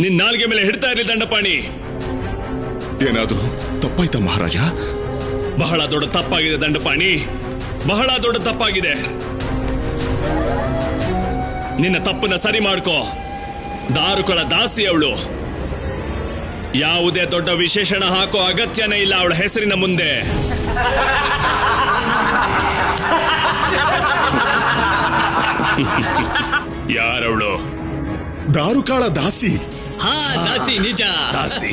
ನಿನ್ ನಾಲ್ಗೆ ಮೇಲೆ ಹಿಡ್ತಾ ಇರಲಿ ದಂಡಪಾಣಿ. ಏನಾದ್ರೂ ತಪ್ಪಾಯ್ತಾ ಮಹಾರಾಜ? ಬಹಳ ದೊಡ್ಡ ತಪ್ಪಾಗಿದೆ ದಂಡಪಾಣಿ, ಬಹಳ ದೊಡ್ಡ ತಪ್ಪಾಗಿದೆ. ನಿನ್ನ ತಪ್ಪನ್ನ ಸರಿ ಮಾಡ್ಕೋ. ದಾರುಗಳ ದಾಸಿ ಅವಳು. ಯಾವುದೇ ದೊಡ್ಡ ವಿಶೇಷಣ ಹಾಕೋ ಅಗತ್ಯನೇ ಇಲ್ಲ ಅವಳ ಹೆಸರಿನ ಮುಂದೆ. ಯಾರವಳು? ದಾರುಕಾಳ ದಾಸಿ. ಹಾ, ದಾಸಿ, ನಿಜ. ದಾಸಿ?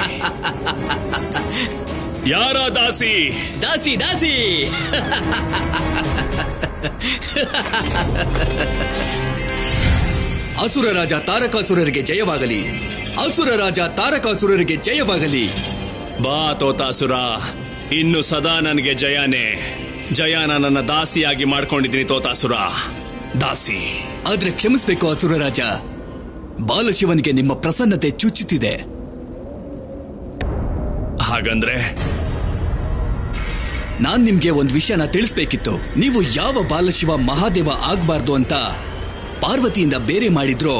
ಯಾರ ದಾಸಿ? ದಾಸಿ ದಾಸಿ. ಅಸುರ ರಾಜ ತಾರಕಾಸುರರಿಗೆ ಜಯವಾಗಲಿ, ಅಸುರ ರಾಜ ತಾರಕಾಸುರರಿಗೆ ಜಯವಾಗಲಿ. ಬಾ ತೋತಾಸುರ, ಇನ್ನು ಸದಾ ನನಗೆ ಜಯನೇ. ಜಯನ ನನ್ನ ದಾಸಿಯಾಗಿ ಮಾಡ್ಕೊಂಡಿದ್ದೀನಿ ತೋತಾಸುರ, ದಾಸಿ. ಆದ್ರೆ ಕ್ಷಮಿಸ್ಬೇಕು ಅಸುರ ರಾಜ, ಬಾಲಶಿವನಿಗೆ ನಿಮ್ಮ ಪ್ರಸನ್ನತೆ ಚುಚ್ಚುತ್ತಿದೆ. ಹಾಗಂದ್ರೆ ನಾನ್ ನಿಮ್ಗೆ ಒಂದು ವಿಷಯನ ತಿಳಿಸ್ಬೇಕಿತ್ತು. ನೀವು ಯಾವ ಬಾಲಶಿವ ಮಹಾದೇವ ಆಗ್ಬಾರ್ದು ಅಂತ ಪಾರ್ವತಿಯಿಂದ ಬೇರೆ ಮಾಡಿದ್ರೋ,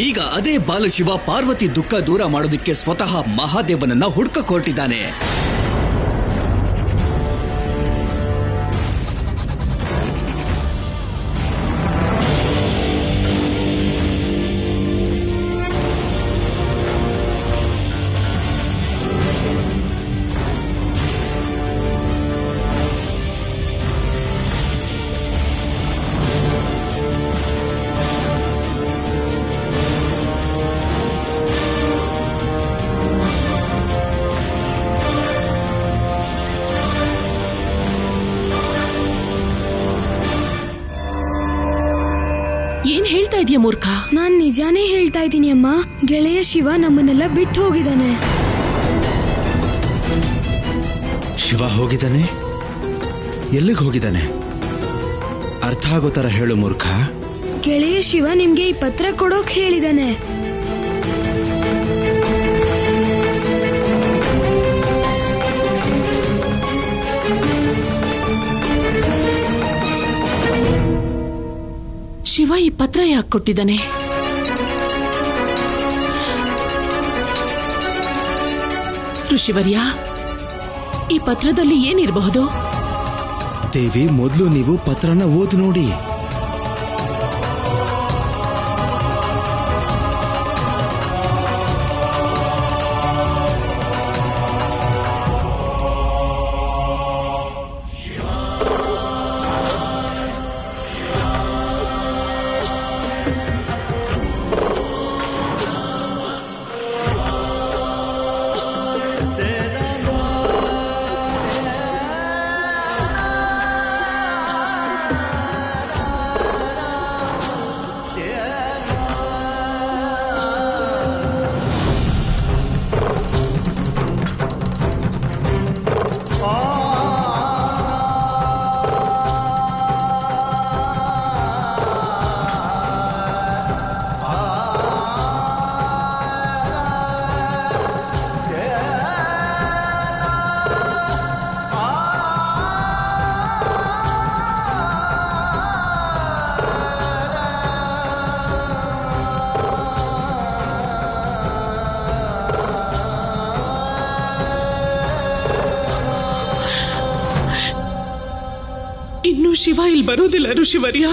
ಈಗ ಅದೇ ಬಾಲಶಿವ ಪಾರ್ವತಿ ದುಃಖ ದೂರ ಮಾಡೋದಕ್ಕೆ ಸ್ವತಃ ಮಹಾದೇವನನ್ನ ಹುಡ್ಕಕ್ ಹೊರಟಿದ್ದಾನೆ. ಏನ್ ಹೇಳ್ತಾ ಇದೀಯ ಮೂರ್ಖ? ನಾನ್ ನಿಜಾನೇ ಹೇಳ್ತಾ ಇದ್ದೀನಿ ಅಮ್ಮ. ಗೆಳೆಯ ಶಿವ ನಮ್ಮನ್ನೆಲ್ಲ ಬಿಟ್ಟು ಹೋಗಿದ್ದಾನೆ. ಶಿವ ಹೋಗಿದ್ದಾನೆ? ಎಲ್ಲಿಗೆ ಹೋಗಿದ್ದಾನೆ? ಅರ್ಥ ಆಗೋ ತರ ಹೇಳು ಮೂರ್ಖ. ಗೆಳೆಯ ಶಿವ ನಿಮ್ಗೆ ಈ ಪತ್ರ ಕೊಡೋಕ್ ಹೇಳಿದಾನೆ. ಶಿವ ಈ ಪತ್ರ ಯಾಕೆ ಕೊಟ್ಟಿದ್ದಾನೆ? ಋಷಿವರ್ಯ, ಈ ಪತ್ರದಲ್ಲಿ ಏನಿರಬಹುದು? ದೇವಿ, ಮೊದಲು ನೀವು ಪತ್ರನ ಓದಿ ನೋಡಿ. ಇನ್ನು ಶಿವ ಇಲ್ಲಿ ಬರೋದಿಲ್ಲ ಋಷಿವರ್ಯ.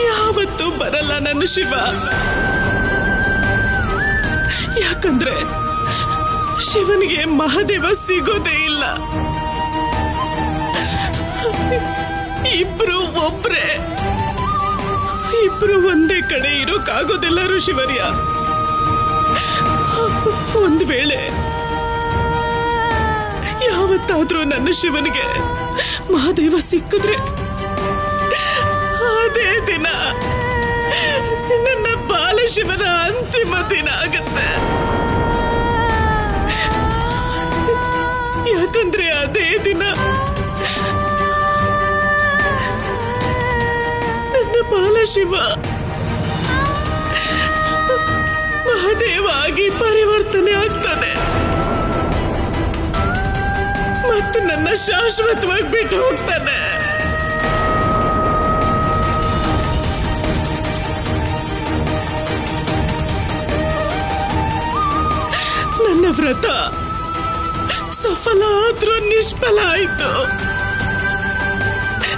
ಯಾವತ್ತೂ ಬರಲ್ಲ ನನ್ನ ಶಿವ. ಯಾಕಂದ್ರೆ ಶಿವನಿಗೆ ಮಹಾದೇವ ಸಿಗೋದೇ ಇಲ್ಲ. ಇಬ್ರು ಒಬ್ರೆ, ಇಬ್ರು ಒಂದೇ ಕಡೆ ಇರೋಕ್ಕಾಗೋದಿಲ್ಲ ಋಷಿವರ್ಯ. ಒಂದು ವೇಳೆ ಯಾವತ್ತಾದ್ರೂ ನನ್ನ ಶಿವನಿಗೆ ಮಹಾದೇವ ಸಿಕ್ಕಿದ್ರೆ ಅದೇ ದಿನ ನನ್ನ ಬಾಲಶಿವನ ಅಂತಿಮ ದಿನ ಆಗತ್ತೆ. ಯಾಕಂದ್ರೆ ಅದೇ ದಿನ ನನ್ನ ಬಾಲಶಿವ ಮಹಾದೇವ ಆಗಿ ಪರಿವರ್ತನೆ ಆಗ್ತಾನೆ ಮತ್ತು ನನ್ನ ಶಾಶ್ವತವಾಗಿ ಬಿಟ್ಟು ಹೋಗ್ತಾನೆ. ವ್ರತ ಸಫಲ ಆದ್ರೂ ನಿಷ್ಫಲ ಆಯ್ತು.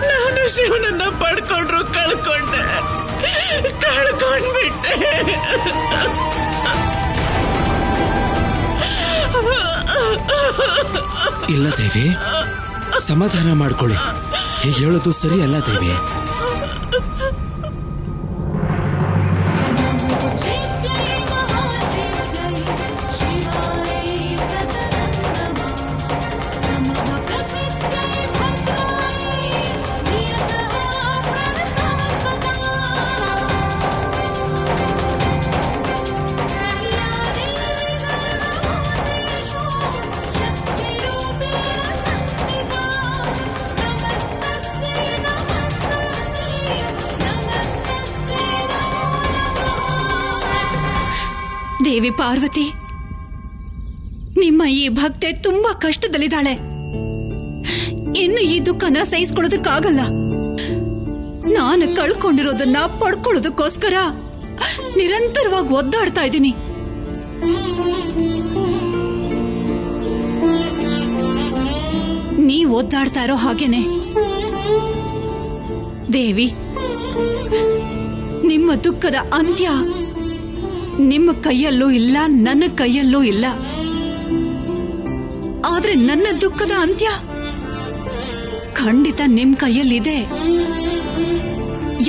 ನಾನು ಶಿವನನ್ನ ಪಡ್ಕೊಂಡ್ರು ಕಳ್ಕೊಂಡ್ಬಿಟ್ಟೆ. ಇಲ್ಲ ದೇವಿ, ಸಮಾಧಾನ ಮಾಡ್ಕೊಳ್ಳಿ. ಹೀಗೆ ಹೇಳೋದು ಸರಿ ಅಲ್ಲ ದೇವಿ. ದೇವಿ ಪಾರ್ವತಿ, ನಿಮ್ಮ ಈ ಭಕ್ತೆ ತುಂಬಾ ಕಷ್ಟದಲ್ಲಿದ್ದಾಳೆ. ಇನ್ನು ಈ ದುಃಖನ ಸಹಿಸ್ಕೊಳ್ಳೋದಕ್ಕಾಗಲ್ಲ. ನಾನು ಕಳ್ಕೊಂಡಿರೋದನ್ನ ಪಡ್ಕೊಳ್ಳೋದಕ್ಕೋಸ್ಕರ ನಿರಂತರವಾಗಿ ಒದ್ದಾಡ್ತಾ ಇದ್ದೀನಿ. ನೀವ್ ಒದ್ದಾಡ್ತಾ ಇರೋ ಹಾಗೇನೆ ದೇವಿ, ನಿಮ್ಮ ದುಃಖದ ಅಂತ್ಯ ನಿಮ್ಮ ಕೈಯಲ್ಲೂ ಇಲ್ಲ, ನನ್ನ ಕೈಯಲ್ಲೂ ಇಲ್ಲ. ಆದ್ರೆ ನನ್ನ ದುಃಖದ ಅಂತ್ಯ ಖಂಡಿತ ನಿಮ್ ಕೈಯಲ್ಲಿದೆ.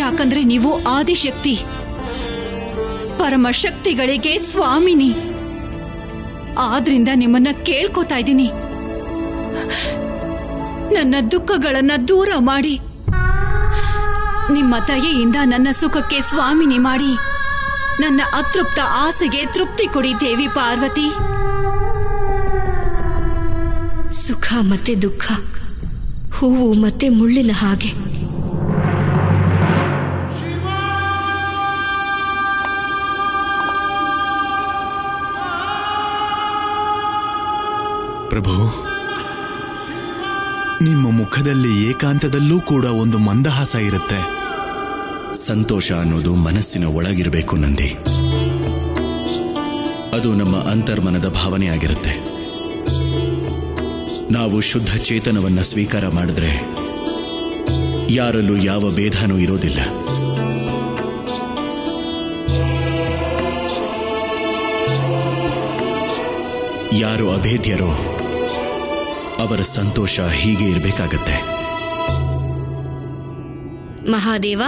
ಯಾಕಂದ್ರೆ ನೀವು ಆದಿಶಕ್ತಿ, ಪರಮಶಕ್ತಿಗಳಿಗೆ ಸ್ವಾಮಿನಿ. ಆದ್ರಿಂದ ನಿಮ್ಮನ್ನ ಕೇಳ್ಕೊತಾ ಇದ್ದೀನಿ, ನನ್ನ ದುಃಖಗಳನ್ನ ದೂರ ಮಾಡಿ ನಿಮ್ಮ ದಯೆಯಿಂದ ನನ್ನ ಸುಖಕ್ಕೆ ಸ್ವಾಮಿನಿ ಮಾಡಿ ನನ್ನ ಅತೃಪ್ತ ಆಸೆಗೆ ತೃಪ್ತಿ ಕೊಡಿ ದೇವಿ ಪಾರ್ವತಿ. ಸುಖ ಮತ್ತೆ ದುಃಖ ಹೂವು ಮತ್ತೆ ಮುಳ್ಳಿನ ಹಾಗೆ. ಪ್ರಭು, ನಿಮ್ಮ ಮುಖದಲ್ಲಿ ಏಕಾಂತದಲ್ಲೂ ಕೂಡ ಒಂದು ಮಂದಹಾಸ ಇರುತ್ತೆ. ಸಂತೋಷ ಅನ್ನೋದು ಮನಸ್ಸಿನ ಒಳಗಿರಬೇಕು ನಂದಿ. ಅದು ನಮ್ಮ ಅಂತರ್ಮನದ ಭಾವನೆಯಾಗಿರುತ್ತೆ. ನಾವು ಶುದ್ಧ ಚೇತನವನ್ನ ಸ್ವೀಕಾರ ಮಾಡಿದ್ರೆ ಯಾರಲ್ಲೂ ಯಾವ ಭೇದನೂ ಇರೋದಿಲ್ಲ. ಯಾರು ಅಭೇದ್ಯರೋ ಅವರ ಸಂತೋಷ ಹೀಗೆ ಇರಬೇಕಾಗತ್ತೆ. ಮಹಾದೇವ,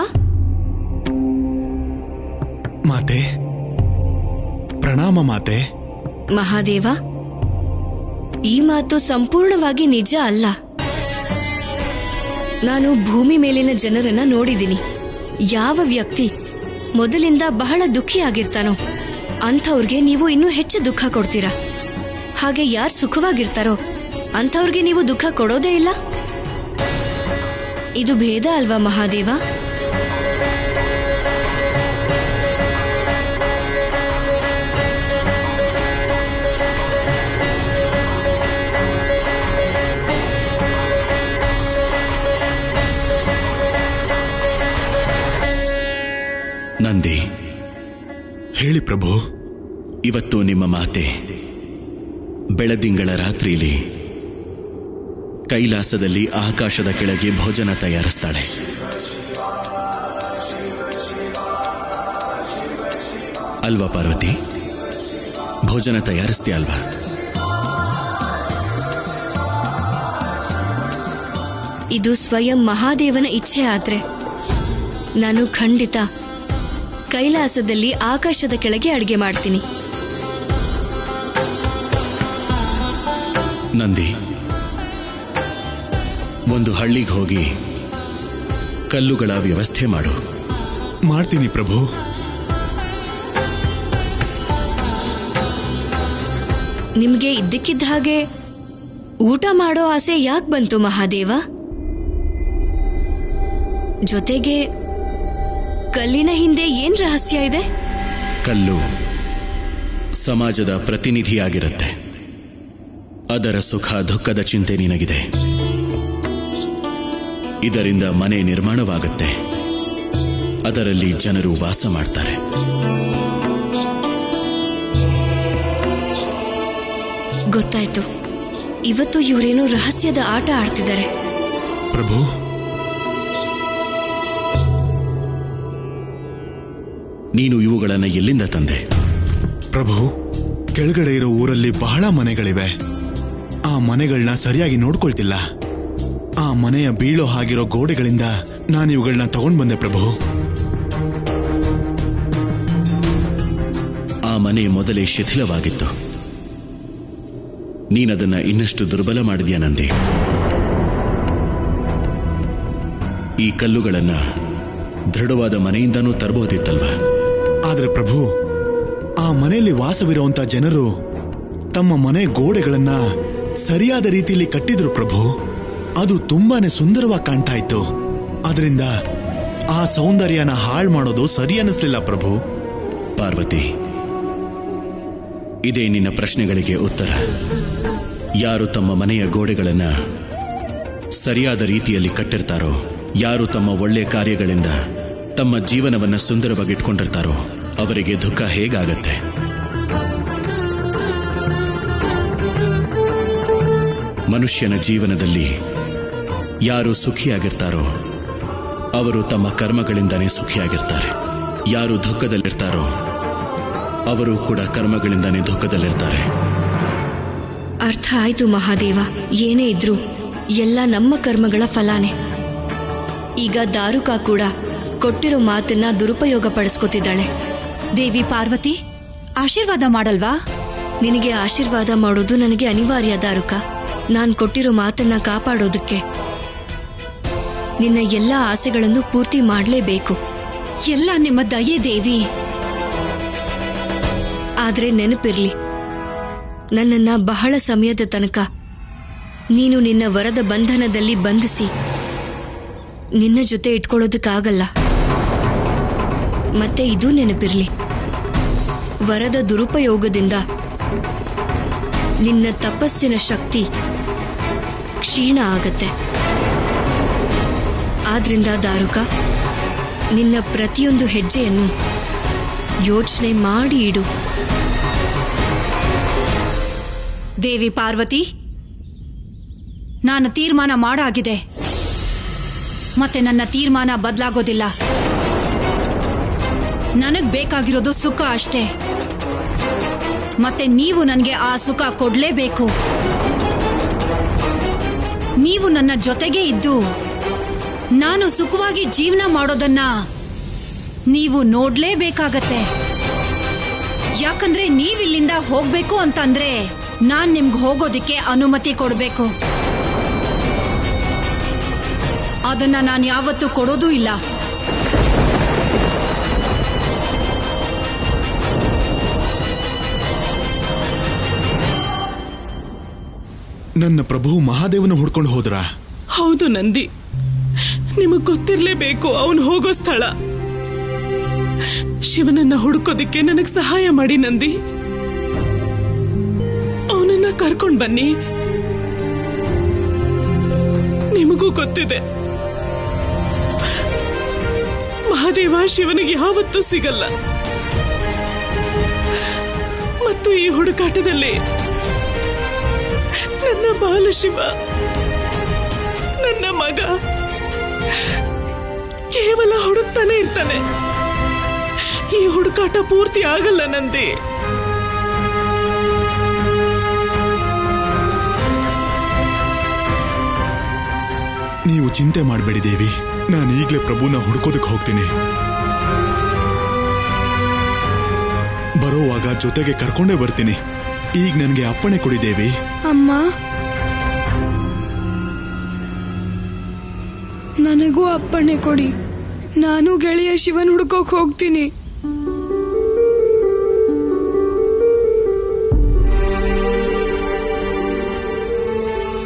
ಮಾತೆ, ಪ್ರಣಾಮ ಮಾತೆ. ಮಹಾದೇವ, ಈ ಮಾತು ಸಂಪೂರ್ಣವಾಗಿ ನಿಜ ಅಲ್ಲ. ನಾನು ಭೂಮಿ ಮೇಲಿನ ಜನರನ್ನ ನೋಡಿದ್ದೀನಿ. ಯಾವ ವ್ಯಕ್ತಿ ಮೊದಲಿಂದ ಬಹಳ ದುಃಖಿಯಾಗಿರ್ತಾನೋ ಅಂಥವ್ರಿಗೆ ನೀವು ಇನ್ನೂ ಹೆಚ್ಚು ದುಃಖ ಕೊಡ್ತೀರಾ. ಹಾಗೆ ಯಾರು ಸುಖವಾಗಿರ್ತಾರೋ ಅಂಥವ್ರಿಗೆ ನೀವು ದುಃಖ ಕೊಡೋದೇ ಇಲ್ಲ. ಇದು ಭೇದ ಅಲ್ವಾ ಮಹಾದೇವ? ನಂದಿ, ಹೇಳಿ ಪ್ರಭು. ಇವತ್ತು ನಿಮ್ಮ ಮಾತೆ ಬೆಳದಿಂಗಳ ರಾತ್ರಿಯಲ್ಲಿ ಕೈಲಾಸದಲ್ಲಿ ಆಕಾಶದ ಕೆಳಗೆ ಭೋಜನ ತಯಾರಿಸ್ತಾಳೆ. ಅಲ್ವಾ ಪಾರ್ವತಿ? ಭೋಜನ ತಯಾರಿಸ್ತೀಯ ಅಲ್ವಾ? ಇದು ಸ್ವಯಂ ಮಹಾದೇವನ ಇಚ್ಛೆ ಆದ್ರೆ ನಾನು ಖಂಡಿತ ಕೈಲಾಸದಲ್ಲಿ ಆಕಾಶದ ಕೆಳಗೆ ಅಡಿಗೆ ಮಾಡ್ತೀನಿ. ನಂದಿ, ಒಂದು ಹಳ್ಳಿಗೆ ಹೋಗಿ ಕಲ್ಲುಗಳ ವ್ಯವಸ್ಥೆ ಮಾಡು. ಮಾಡ್ತೀನಿ ಪ್ರಭು. ನಿಮ್ಗೆ ಇದ್ದಕ್ಕಿದ್ದ ಹಾಗೆ ಊಟ ಮಾಡೋ ಆಸೆ ಯಾಕೆ ಬಂತು ಮಹಾದೇವ? ಜೊತೆಗೆ ಕಲ್ಲಿನ ಹಿಂದೆ ಏನ್ ರಹಸ್ಯ ಇದೆ? ಕಲ್ಲು ಸಮಾಜದ ಪ್ರತಿನಿಧಿಯಾಗಿರುತ್ತೆ. ಅದರ ಸುಖ ದುಃಖದ ಚಿಂತೆ ನಿನಗಿದೆ. ಇದರಿಂದ ಮನೆ ನಿರ್ಮಾಣವಾಗುತ್ತೆ. ಅದರಲ್ಲಿ ಜನರು ವಾಸ ಮಾಡ್ತಾರೆ. ಗೊತ್ತಾಯ್ತು. ಇವತ್ತು ಇವರೇನೋ ರಹಸ್ಯದ ಆಟ ಆಡ್ತಿದ್ದಾರೆ. ಪ್ರಭು, ನೀನು ಇವುಗಳನ್ನ ಎಲ್ಲಿಂದ ತಂದೆ? ಪ್ರಭು, ಕೆಳಗಡೆ ಇರೋ ಊರಲ್ಲಿ ಬಹಳ ಮನೆಗಳಿವೆ. ಆ ಮನೆಗಳನ್ನ ಸರಿಯಾಗಿ ನೋಡ್ಕೊಳ್ತಿಲ್ಲ. ಆ ಮನೆಯ ಬೀಳೋ ಹಾಗಿರೋ ಗೋಡೆಗಳಿಂದ ನಾನು ಇವುಗಳನ್ನ ತಗೊಂಡ್ ಬಂದೆ ಪ್ರಭು. ಆ ಮನೆ ಮೊದಲೇ ಶಿಥಿಲವಾಗಿತ್ತು. ನೀನದನ್ನ ಇನ್ನಷ್ಟು ದುರ್ಬಲ ಮಾಡಿದ್ಯಾ ನಂದಿ. ಈ ಕಲ್ಲುಗಳನ್ನ ದೃಢವಾದ ಮನೆಯಿಂದನೂ ತರಬಹುದಿತ್ತಲ್ವಾ? ಆದ್ರೆ ಪ್ರಭು, ಆ ಮನೆಯಲ್ಲಿ ವಾಸವಿರುವಂತ ಜನರು ತಮ್ಮ ಮನೆ ಗೋಡೆಗಳನ್ನ ಸರಿಯಾದ ರೀತಿಯಲ್ಲಿ ಕಟ್ಟಿದ್ರು ಪ್ರಭು. ಅದು ತುಂಬಾನೇ ಸುಂದರವಾಗಿ ಕಾಣ್ತಾ ಇತ್ತು. ಅದರಿಂದ ಆ ಸೌಂದರ್ಯನ ಹಾಳು ಮಾಡೋದು ಸರಿ ಅನ್ನಿಸ್ಲಿಲ್ಲ ಪ್ರಭು. ಪಾರ್ವತಿ, ಇದೇ ನಿನ್ನ ಪ್ರಶ್ನೆಗಳಿಗೆ ಉತ್ತರ. ಯಾರು ತಮ್ಮ ಮನೆಯ ಗೋಡೆಗಳನ್ನ ಸರಿಯಾದ ರೀತಿಯಲ್ಲಿ ಕಟ್ಟಿರ್ತಾರೋ, ಯಾರು ತಮ್ಮ ಒಳ್ಳೆಯ ಕಾರ್ಯಗಳಿಂದ ತಮ್ಮ ಜೀವನವನ್ನ ಸುಂದರವಾಗಿ ಇಟ್ಕೊಂಡಿರ್ತಾರೋ ಅವರಿಗೆ ದುಃಖ ಹೇಗಾಗತ್ತೆ? ಮನುಷ್ಯನ ಜೀವನದಲ್ಲಿ ಯಾರು ಸುಖಿಯಾಗಿರ್ತಾರೋ ಅವರು ತಮ್ಮ ಕರ್ಮಗಳಿಂದಾನೇ ಸುಖಿಯಾಗಿರ್ತಾರೆ. ಯಾರು ದುಃಖದಲ್ಲಿರ್ತಾರೋ ಅವರು ಕೂಡ ಕರ್ಮಗಳಿಂದಾನೇ ದುಃಖದಲ್ಲಿರ್ತಾರೆ. ಅರ್ಥ ಆಯ್ತು ಮಹಾದೇವ. ಏನೇ ಇದ್ರೂ ಎಲ್ಲ ನಮ್ಮ ಕರ್ಮಗಳ ಫಲಾನೆ. ಈಗ ದಾರುಕಾ ಕೂಡ ಕೊಟ್ಟಿರೋ ಮಾತನ್ನ ದುರುಪಯೋಗ ಪಡಿಸ್ಕೊತಿದ್ದಾಳೆ. ದೇವಿ ಪಾರ್ವತಿ, ಆಶೀರ್ವಾದ ಮಾಡಲ್ವಾ? ನಿನಗೆ ಆಶೀರ್ವಾದ ಮಾಡೋದು ನನಗೆ ಅನಿವಾರ್ಯ ದಾರುಕಾ. ನಾನ್ ಕೊಟ್ಟಿರೋ ಮಾತನ್ನ ಕಾಪಾಡೋದಕ್ಕೆ ನಿನ್ನ ಎಲ್ಲ ಆಸೆಗಳನ್ನು ಪೂರ್ತಿ ಮಾಡಲೇಬೇಕು. ಎಲ್ಲ ನಿಮ್ಮ ದಯೆ ದೇವಿ. ಆದ್ರೆ ನೆನಪಿರ್ಲಿ, ನನ್ನನ್ನ ಬಹಳ ಸಮಯದ ತನಕ ನೀನು ನಿನ್ನ ವರದ ಬಂಧನದಲ್ಲಿ ಬಂಧಿಸಿ ನಿನ್ನ ಜೊತೆ ಇಟ್ಕೊಳ್ಳೋದಕ್ಕಾಗಲ್ಲ. ಮತ್ತೆ ಇದು ನೆನಪಿರ್ಲಿ, ವರದ ದುರುಪಯೋಗದಿಂದ ನಿನ್ನ ತಪಸ್ಸಿನ ಶಕ್ತಿ ಕ್ಷೀಣ ಆಗತ್ತೆ. ಆದ್ರಿಂದ ದಾರುಕಾ, ನಿನ್ನ ಪ್ರತಿಯೊಂದು ಹೆಜ್ಜೆಯನ್ನು ಯೋಚನೆ ಮಾಡಿ ಇಡು. ದೇವಿ ಪಾರ್ವತಿ, ನಾನು ತೀರ್ಮಾನ ಮಾಡಾಗಿದೆ. ಮತ್ತೆ ನನ್ನ ತೀರ್ಮಾನ ಬದಲಾಗೋದಿಲ್ಲ. ನನಗ್ ಬೇಕಾಗಿರೋದು ಸುಖ ಅಷ್ಟೇ. ಮತ್ತೆ ನೀವು ನನಗೆ ಆ ಸುಖ ಕೊಡ್ಲೇಬೇಕು. ನೀವು ನನ್ನ ಜೊತೆಗೆ ಇದ್ದು ನಾನು ಸುಖವಾಗಿ ಜೀವನ ಮಾಡೋದನ್ನ ನೀವು ನೋಡ್ಲೇಬೇಕಾಗತ್ತೆ. ಯಾಕಂದ್ರೆ ನೀವಿಲ್ಲಿಂದ ಹೋಗ್ಬೇಕು ಅಂತಂದ್ರೆ ನಾನ್ ನಿಮ್ಗೆ ಹೋಗೋದಿಕ್ಕೆ ಅನುಮತಿ ಕೊಡ್ಬೇಕು. ಅದನ್ನ ನಾನು ಯಾವತ್ತೂ ಕೊಡೋದೂ ಇಲ್ಲ. ನನ್ನ ಪ್ರಭು ಮಹಾದೇವನ ಹುಡ್ಕೊಂಡು ಹೋದ್ರ? ಹೌದು ನಂದಿ, ನಿಮಗ್ ಗೊತ್ತಿರ್ಲೇಬೇಕು ಅವನು ಹೋಗೋ ಸ್ಥಳ. ಶಿವನನ್ನ ಹುಡುಕೋದಿಕ್ಕೆ ನನಗ್ ಸಹಾಯ ಮಾಡಿ ನಂದಿ. ಅವನನ್ನ ಕರ್ಕೊಂಡ್ ಬನ್ನಿ. ನಿಮಗೂ ಗೊತ್ತಿದೆ, ಮಹಾದೇವ ಶಿವನಿಗೆ ಯಾವತ್ತೂ ಸಿಗಲ್ಲ. ಮತ್ತು ಈ ಹುಡುಕಾಟದಲ್ಲಿ ನನ್ನ ಬಾಲಶಿವ, ನನ್ನ ಮಗ ಕೇವಲ ಹುಡುಕ್ತಾನೆ ಇರ್ತಾನೆ. ಈ ಹುಡುಕಾಟ ಪೂರ್ತಿ ಆಗಲ್ಲ ನಂದಿ. ನೀವು ಚಿಂತೆ ಮಾಡಬೇಡಿ ದೇವಿ, ನಾನು ಈಗಲೇ ಪ್ರಭುನ ಹುಡ್ಕೋದಕ್ಕೆ ಹೋಗ್ತೀನಿ. ಬರೋವಾಗ ಜೊತೆಗೆ ಕರ್ಕೊಂಡೇ ಬರ್ತೀನಿ. ಈಗ ನನಗೆ ಅಪ್ಪಣೆ ಕೊಡಿ ದೇವಿ. ಅಮ್ಮ, ನನಗೂ ಅಪ್ಪಣೆ ಕೊಡಿ. ನಾನು ಗೆಳೆಯ ಶಿವನ್ ಹುಡ್ಕೋಕ್ ಹೋಗ್ತೀನಿ.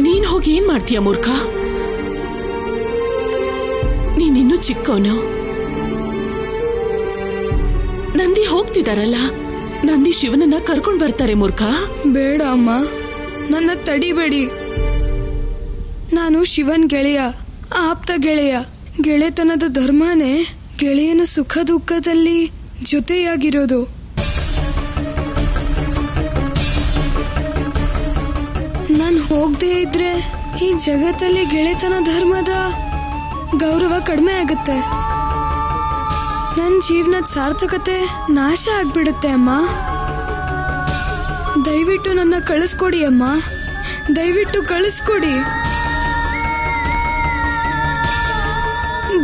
ನೀನ್ ಹೋಗಿ ಏನ್ ಮಾಡ್ತೀಯ ಮೂರ್ಖ? ನೀನಿನ್ನೂ ಚಿಕ್ಕವನು. ನಂದಿ ಹೋಗ್ತಿದಾರಲ್ಲ, ನಂದಿ ಶಿವನನ್ನ ಕರ್ಕೊಂಡ್ ಬರ್ತಾರೆ ಮೂರ್ಖ. ಬೇಡ ಅಮ್ಮ, ನನ್ನ ತಡಿಬೇಡಿ. ನಾನು ಶಿವನ್ ಗೆಳೆಯ, ಆಪ್ತ ಗೆಳೆಯ. ಗೆಳೆತನದ ಧರ್ಮನೇ ಗೆಳೆಯನ ಸುಖ ದುಃಖದಲ್ಲಿ ಜೊತೆಯಾಗಿರೋದು. ಹೋಗದೆ ಇದ್ರೆ ಈ ಜಗತ್ತಲ್ಲಿ ಗೆಳೆತನ ಧರ್ಮದ ಗೌರವ ಕಡಿಮೆ ಆಗುತ್ತೆ. ನನ್ನ ಜೀವನದ ಸಾರ್ಥಕತೆ ನಾಶ ಆಗ್ಬಿಡುತ್ತೆ ಅಮ್ಮ. ದಯವಿಟ್ಟು ನನ್ನ ಕಳಿಸ್ಕೊಡಿ ಅಮ್ಮ, ದಯವಿಟ್ಟು ಕಳಿಸ್ಕೊಡಿ.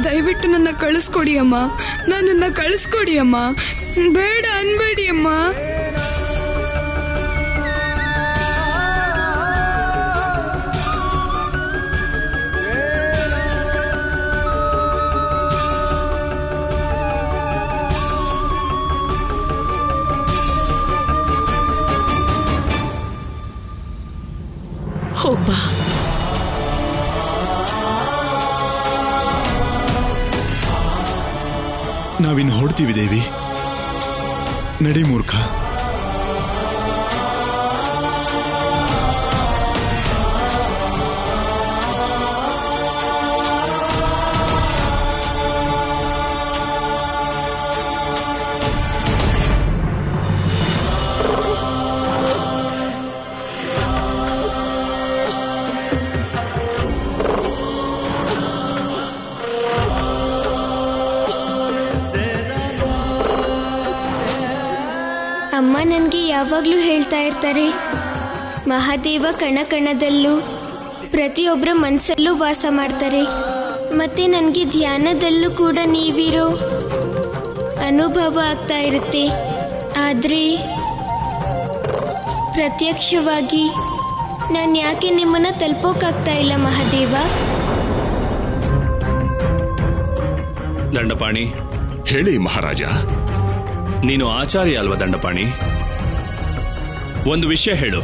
ದಯವಿಟ್ಟು ನನ್ನ ಕಳಿಸ್ಕೊಡಿ ಅಮ್ಮ, ನನ್ನನ್ನ ಕಳಿಸ್ಕೊಡಿ ಅಮ್ಮ. ಬೇಡ ಅನ್ಬೇಡಿ ಅಮ್ಮ. ಹೋಗ್ಬಾ. ನಾವಿನ್ನು ಹೊಡ್ತೀವಿ ದೇವಿ. ನಡಿ ಮೂರ್ಖ. ಅಮ್ಮ ನನಗೆ ಯಾವಾಗಲೂ ಹೇಳ್ತಾ ಇರ್ತಾರೆ, ಮಹಾದೇವ ಕಣ ಕಣದಲ್ಲೂ ಪ್ರತಿಯೊಬ್ಬರ ಮನಸ್ಸಲ್ಲೂ ವಾಸ ಮಾಡ್ತಾರೆ. ಮತ್ತೆ ನನಗೆ ಧ್ಯಾನದಲ್ಲೂ ಕೂಡ ನೀವಿರೋ ಅನುಭವ ಆಗ್ತಾ ಇರುತ್ತೆ. ಆದರೆ ಪ್ರತ್ಯಕ್ಷವಾಗಿ ನಾನು ಯಾಕೆ ನಿಮ್ಮನ್ನ ತಲುಪೋಕ್ಕಾಗ್ತಾ ಇಲ್ಲ ಮಹಾದೇವ? ದಂಡಪಾಣಿ, ಹೇಳಿ ಮಹಾರಾಜ. ನೀನು ಆಚಾರ್ಯ ಅಲ್ವಾ ದಂಡಪಾಣಿ? ಒಂದು ವಿಷಯ ಹೇಳು.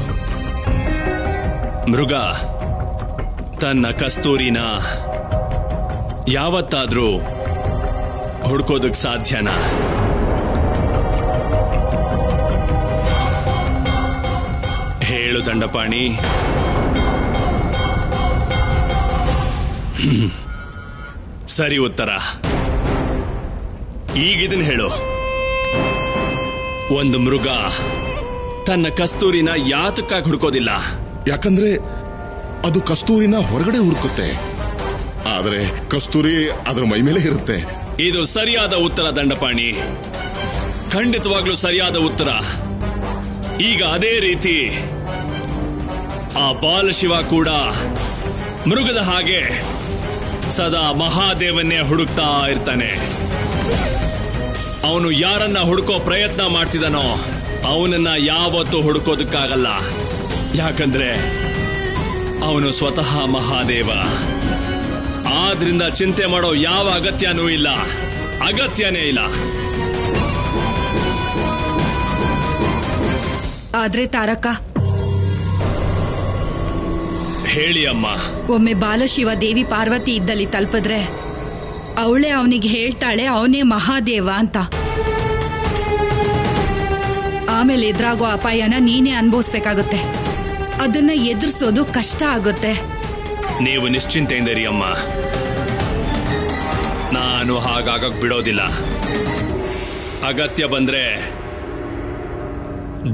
ಮೃಗ ತನ್ನ ಕಸ್ತೂರಿನ ಯಾವತ್ತಾದ್ರೂ ಹುಡ್ಕೋದಕ್ಕೆ ಸಾಧ್ಯನಾ? ಹೇಳು ದಂಡಪಾಣಿ. ಸರಿ ಉತ್ತರ. ಈಗಿದನ್ ಹೇಳು. ಒಂದು ಮೃಗ ತನ್ನ ಕಸ್ತೂರಿನ ಯಾತಕ್ಕಾಗಿ ಹುಡ್ಕೋದಿಲ್ಲ? ಯಾಕಂದ್ರೆ ಅದು ಕಸ್ತೂರಿನ ಹೊರಗಡೆ ಹುಡುಕುತ್ತೆ, ಆದ್ರೆ ಕಸ್ತೂರಿ ಅದರ ಮೈ ಮೇಲೆ ಇರುತ್ತೆ. ಇದು ಸರಿಯಾದ ಉತ್ತರ ದಂಡಪಾಣಿ, ಖಂಡಿತವಾಗ್ಲೂ ಸರಿಯಾದ ಉತ್ತರ. ಈಗ ಅದೇ ರೀತಿ ಆ ಬಾಲಶಿವ ಕೂಡ ಮೃಗದ ಹಾಗೆ ಸದಾ ಮಹಾದೇವನ್ನೇ ಹುಡುಕ್ತಾ ಇರ್ತಾನೆ. ಅವನು ಯಾರನ್ನ ಹುಡುಕೋ ಪ್ರಯತ್ನ ಮಾಡ್ತಿದ್ದಾನೋ ಅವನನ್ನ ಯಾವತ್ತೂ ಹುಡುಕೋದಕ್ಕಾಗಲ್ಲ. ಯಾಕಂದ್ರೆ ಅವನು ಸ್ವತಃ ಮಹಾದೇವ. ಆದ್ರಿಂದ ಚಿಂತೆ ಮಾಡೋ ಯಾವ ಅಗತ್ಯನೂ ಇಲ್ಲ, ಅಗತ್ಯನೇ ಇಲ್ಲ. ಆದ್ರೆ ತಾರಕ, ಹೇಳಿ ಅಮ್ಮ. ಒಮ್ಮೆ ಬಾಲಶಿವ ದೇವಿ ಪಾರ್ವತಿ ಇದ್ದಲ್ಲಿ ತಲುಪಿದ್ರೆ ಅವಳೇ ಅವನಿಗೆ ಹೇಳ್ತಾಳೆ ಅವನೇ ಮಹಾದೇವ ಅಂತ. ಆಮೇಲೆ ಎದುರಾಗೋ ಅಪಾಯನ ನೀನೇ ಅನುಭವಿಸ್ಬೇಕಾಗುತ್ತೆ. ಅದನ್ನ ಎದುರಿಸೋದು ಕಷ್ಟ ಆಗುತ್ತೆ. ನೀವು ನಿಶ್ಚಿಂತೆಯಿಂದ ಇರಿ ಅಮ್ಮ, ನಾನು ಹಾಗಾಗಕ್ ಬಿಡೋದಿಲ್ಲ. ಅಗತ್ಯ ಬಂದ್ರೆ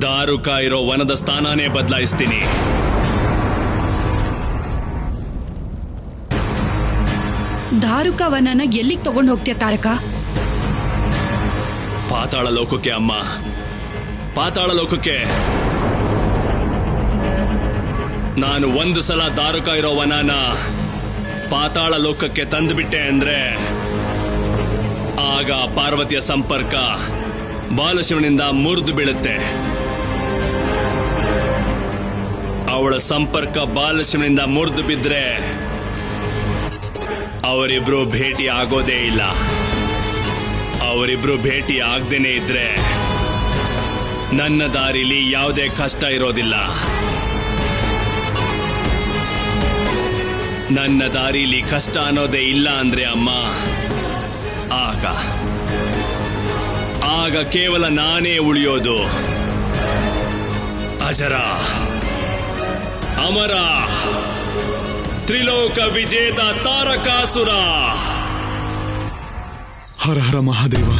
ದಾರುಕ ಇರೋ ವನದ ಸ್ಥಾನನೇ ಬದಲಾಯಿಸ್ತೀನಿ. ದಾರುಕ ವನನ ಎಲ್ಲಿಗೆ ತಗೊಂಡು ಹೋಗ್ತೀಯ ತಾರಕ? ಪಾತಾಳ ಲೋಕಕ್ಕೆ ಅಮ್ಮ, ಪಾತಾಳ ಲೋಕಕ್ಕೆ. ನಾನು ಒಂದು ಸಲ ದಾರುಕ ಇರೋ ವನನ ಪಾತಾಳ ಲೋಕಕ್ಕೆ ತಂದುಬಿಟ್ಟೆ ಅಂದ್ರೆ ಆಗ ಪಾರ್ವತಿಯ ಸಂಪರ್ಕ ಬಾಲಶಿವನಿಂದ ಮುರಿದು ಬೀಳುತ್ತೆ. ಅವಳ ಸಂಪರ್ಕ ಬಾಲಶಿವನಿಂದ ಮುರಿದು ಬಿದ್ರೆ ಅವರಿಬ್ರು ಭೇಟಿ ಆಗೋದೇ ಇಲ್ಲ. ಅವರಿಬ್ರು ಭೇಟಿ ಆಗದೇನೆ ಇದ್ರೆ ನನ್ನ ದಾರಿಲಿ ಯಾವುದೇ ಕಷ್ಟ ಇರೋದಿಲ್ಲ. ನನ್ನ ದಾರಿಲಿ ಕಷ್ಟ ಅನ್ನೋದೇ ಇಲ್ಲ ಅಂದ್ರೆ ಅಮ್ಮ, ಆಗ ಕೇವಲ ನಾನೇ ಉಳಿಯೋದು. ಅಜರ, ಅಮರ, ತ್ರಿಲೋಕ ವಿಜೇತ ತಾರಕಾಸುರ. ಹರ ಹರ ಮಹಾದೇವ,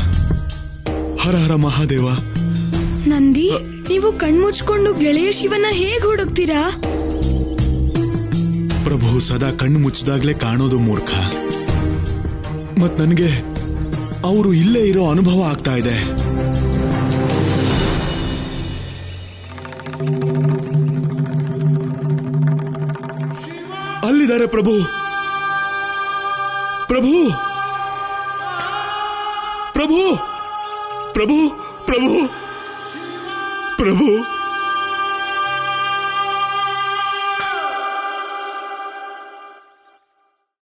ಹರ ಹರ ಮಹಾದೇವ. ನಂದಿ, ನೀವು ಕಣ್ಮುಚ್ಕೊಂಡು ಗೆಳೆಯ ಶಿವನ ಹೇಗ್ ಹುಡುಕ್ತೀರಾ? ಪ್ರಭು ಸದಾ ಕಣ್ಣು ಮುಚ್ಚಿದಾಗ್ಲೇ ಕಾಣೋದು ಮೂರ್ಖ. ಮತ್ ನನಗೆ ಅವರು ಇಲ್ಲೇ ಇರೋ ಅನುಭವ ಆಗ್ತಾ ಇದೆ. ಅಲ್ಲಿದ್ದಾರೆ ಪ್ರಭು. ಪ್ರಭು ಪ್ರಭು ಪ್ರಭು ಪ್ರಭು ಪ್ರಭು